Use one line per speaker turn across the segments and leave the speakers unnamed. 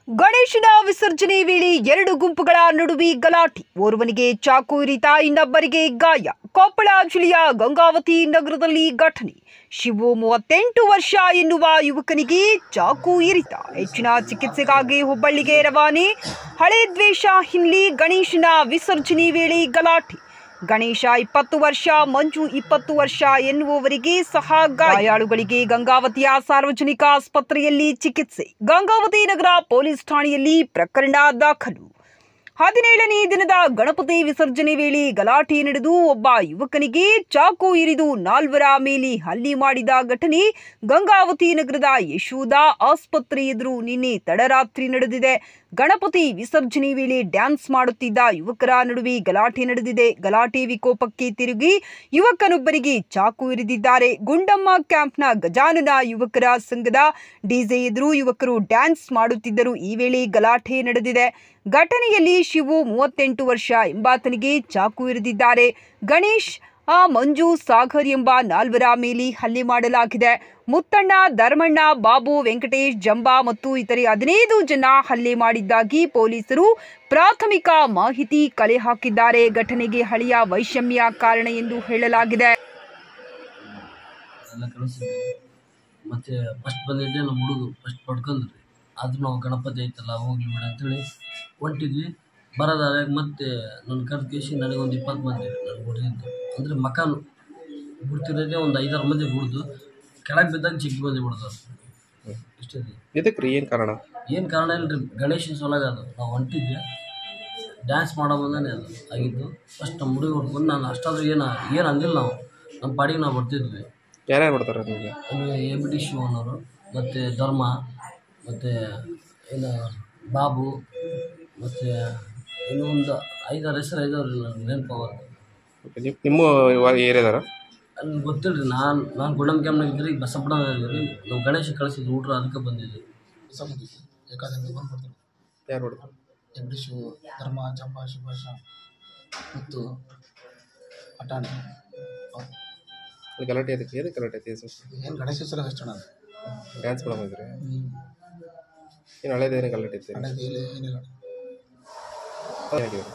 ಗಣೇಶನ ವಿಸರ್ಜನೆ ವೇಳೆ ಎರಡು ಗುಂಪುಗಳ ನಡುವೆ ಗಲಾಟೆ. ಓರ್ವನಿಗೆ ಚಾಕು ಇರಿತ, ಇನ್ನೊಬ್ಬರಿಗೆ ಗಾಯ. ಕೊಪ್ಪಳ ಜಿಲ್ಲೆಯ ಗಂಗಾವತಿ ನಗರದಲ್ಲಿ ಘಟನೆ. ಶಿವು 38 ವರ್ಷ ಎನ್ನುವ ಯುವಕನಿಗೆ ಚಾಕು ಇರಿತ. ಹೆಚ್ಚಿನ ಚಿಕಿತ್ಸೆಗಾಗಿ ಹುಬ್ಬಳ್ಳಿಗೆ ರವಾನೆ. ಹಳೆ ದ್ವೇಷ ಹಿನ್ನೆಲೆ ಗಣೇಶನ ವಿಸರ್ಜನೆ ವೇಳೆ ಗಲಾಟೆ. ಗಣೇಶ 20 ವರ್ಷ, ಮಂಜು 20 ವರ್ಷ ಎನ್ನುವವರಿಗೆ ಸಹ ಗಾಯಾಳುಗಳಿಗೆ ಗಂಗಾವತಿಯ ಸಾರ್ವಜನಿಕ ಆಸ್ಪತ್ರೆಯಲ್ಲಿ ಚಿಕಿತ್ಸೆ. ಗಂಗಾವತಿ ನಗರ ಪೊಲೀಸ್ ಠಾಣೆಯಲ್ಲಿ ಪ್ರಕರಣ ದಾಖಲು. 17ನೇ ದಿನದ ಗಣಪತಿ ವಿಸರ್ಜನೆ ವೇಳೆ ಗಲಾಟೆ ನಡೆದು ಒಬ್ಬ ಯುವಕನಿಗೆ ಚಾಕು ಇರಿದು 4ರ ಮೇಲೆ ಹಲ್ಲೆ ಮಾಡಿದ ಘಟನೆ ಗಂಗಾವತಿ ನಗರದ ಯಶೋಧ ಆಸ್ಪತ್ರೆ ಎದುರು ನಿನ್ನೆ ತಡರಾತ್ರಿ ನಡೆದಿದೆ. ಗಣಪತಿ ವಿಸರ್ಜನೆ ವೇಳೆ ಡ್ಯಾನ್ಸ್ ಮಾಡುತ್ತಿದ್ದ ಯುವಕರ ನಡುವೆ ಗಲಾಟೆ ನಡೆದಿದೆ. ಗಲಾಟೆ ವಿಕೋಪಕ್ಕೆ ತಿರುಗಿ ಯುವಕನೊಬ್ಬರಿಗೆ ಚಾಕು ಇರಿದಿದ್ದಾರೆ. ಗುಂಡಮ್ಮ ಕ್ಯಾಂಪ್ನ ಗಜಾನನ ಯುವಕರ ಸಂಘದ ಡಿಜೆ ಎದುರು ಯುವಕರು ಡ್ಯಾನ್ಸ್ ಮಾಡುತ್ತಿದ್ದರು. ಈ ವೇಳೆ ಗಲಾಟೆ ನಡೆದಿದೆ. ಘಟನೆಯಲ್ಲಿ ಶಿವು 38 ವರ್ಷ ಎಂಬಾತನಿಗೆ ಚಾಕು ಇರಿದಿದ್ದಾರೆ. ಗಣೇಶ್, ಮಂಜು, ಸಾಗರ್ ಎಂಬ 4ರ ಮೇಲೆ ಹಲ್ಲೆ ಮಾಡಲಾಗಿದೆ. ಮುತ್ತಣ್ಣ, ಧರ್ಮಣ್ಣ, ಬಾಬು, ವೆಂಕಟೇಶ್, ಜಂಬಾ ಮತ್ತು ಇತರೆ 15 ಜನ ಹಲ್ಲೆ ಮಾಡಿದ್ದಾಗಿ ಪೊಲೀಸರು ಪ್ರಾಥಮಿಕ ಮಾಹಿತಿ ಕಲೆ ಹಾಕಿದ್ದಾರೆ. ಘಟನೆಗೆ ಹಳೆಯ ವೈಷಮ್ಯ ಕಾರಣ ಎಂದು ಹೇಳಲಾಗಿದೆ.
ಮತ್ತೆ ಫಸ್ಟ್ ಬಂದಿದ್ದೆ ನಮ್ಮ ಹುಡುಗರು ಫಸ್ಟ್ ಪಡ್ಕೊಂಡ್ರಿ. ಆದ್ರೂ ನಾವು ಗಣಪತಿ ಐತಲ್ಲ ಹೋಗ್ಲಿ ಬಿಡ ಅಂತೇಳಿ ಹೊಂಟಿದ್ವಿ. ಬರೋದಾದ್ರೆ ಮತ್ತೆ ನನ್ನ ಕರೆದು ಕೇಸಿ ನನಗೊಂದು 20 ಮಂದಿ ನಾನು ಹೊಡೆದಿದ್ದು ಅಂದರೆ ಮಕಾನು ಬಿಡ್ತಿರೋದೇ ಒಂದು 5-6 ಮಂದಿ ಬಿಡ್ದು ಕೆಳಗೆ ಬಿದ್ದಾಗ ಚಿಕ್ಕ ಮಂದಿ ಬಿಡ್ದವ್ರು. ಇಷ್ಟೇ
ಇದಕ್ಕೆ ಏನು ಕಾರಣ?
ಏನು ಕಾರಣ ಇಲ್ಲರಿ, ಗಣೇಶನ ಸೊಲಾಗ ಅದು ನಾವು ಹೊಂಟಿದ್ವಿ ಡ್ಯಾನ್ಸ್ ಮಾಡೋ ಬಂದಾನೆ ಅದು ಆಗಿದ್ದು. ಫಸ್ಟ್ ನಮ್ಮ ಹುಡುಗ ಹೊಡ್ಕೊಂಡು ನಾನು ಅಷ್ಟಾದ್ರೂ ಏನು ಅಂದಿಲ್ಲ. ನಾವು ನಮ್ಮ ಪಾಡಿಗೆ ನಾವು ಬರ್ತಿದ್ವಿ.
ಯಾರ್ಯಾರು ಬರ್ತಾರೆ ನಿಮಗೆ?
ABD ಶಿವನವರು ಮತ್ತು ಧರ್ಮ ಮತ್ತು ಏನು ಬಾಬು ಮತ್ತು ಇನ್ನೂ ಒಂದು 5-6 ಹೆಸರು ಐದವ್ರಿ ನನಗೆ ನೆನಪಾಗೋದು.
ನಿಮ್ಮ ಏರಿಯಾದಾರ
ಅಲ್ಲಿ ಗೊತ್ತಿಲ್ಲ ರೀ. ನಾನು ಗುಂಡಮ್ಮ ಕ್ಯಾಂಪ್ನಾಗ ಇದ್ರಿ, ಈಗ ಬಸಪ್ಪಣ ಇದ್ರಿ. ನಾವು ಗಣೇಶ ಕಳಿಸಿದ್ವಿ ಊಟ್ರ, ಅದಕ್ಕೆ ಬಂದಿದ್ವಿ.
ಯಾರು ಹೊಡೆದ್ರು?
ABD ಶಿವ, ಧರ್ಮ, ಜಂಬ, ಸುಭಾಷ ಮತ್ತು ಅಟಾಣಿ.
ಗಲಾಟೆ ಅದಕ್ಕೆ ಏನಕ್ಕೆ ಗಲಾಟೆ ಐತಿ ಸರ್?
ಏನು ಗಣೇಶ ಸಲ ಅಷ್ಟಣ
ಡ್ಯಾನ್ಸ್ ಮಾಡೋದಿದ್ರಿ? ಏನು ಹಳೇದೇನು ಗಲಾಟೆ ಐತಿ?
ಏನಿಲ್ಲ.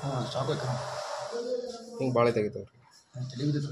ಹಾಂ, ಶಾಕ್ ಆಯ್ತು.
ಹಿಂಗೆ ಭಾಳ ತೆಗಿತಾವ್ರಿ.
ತಲೆ ಬಿದ್ದಿತ್ತು.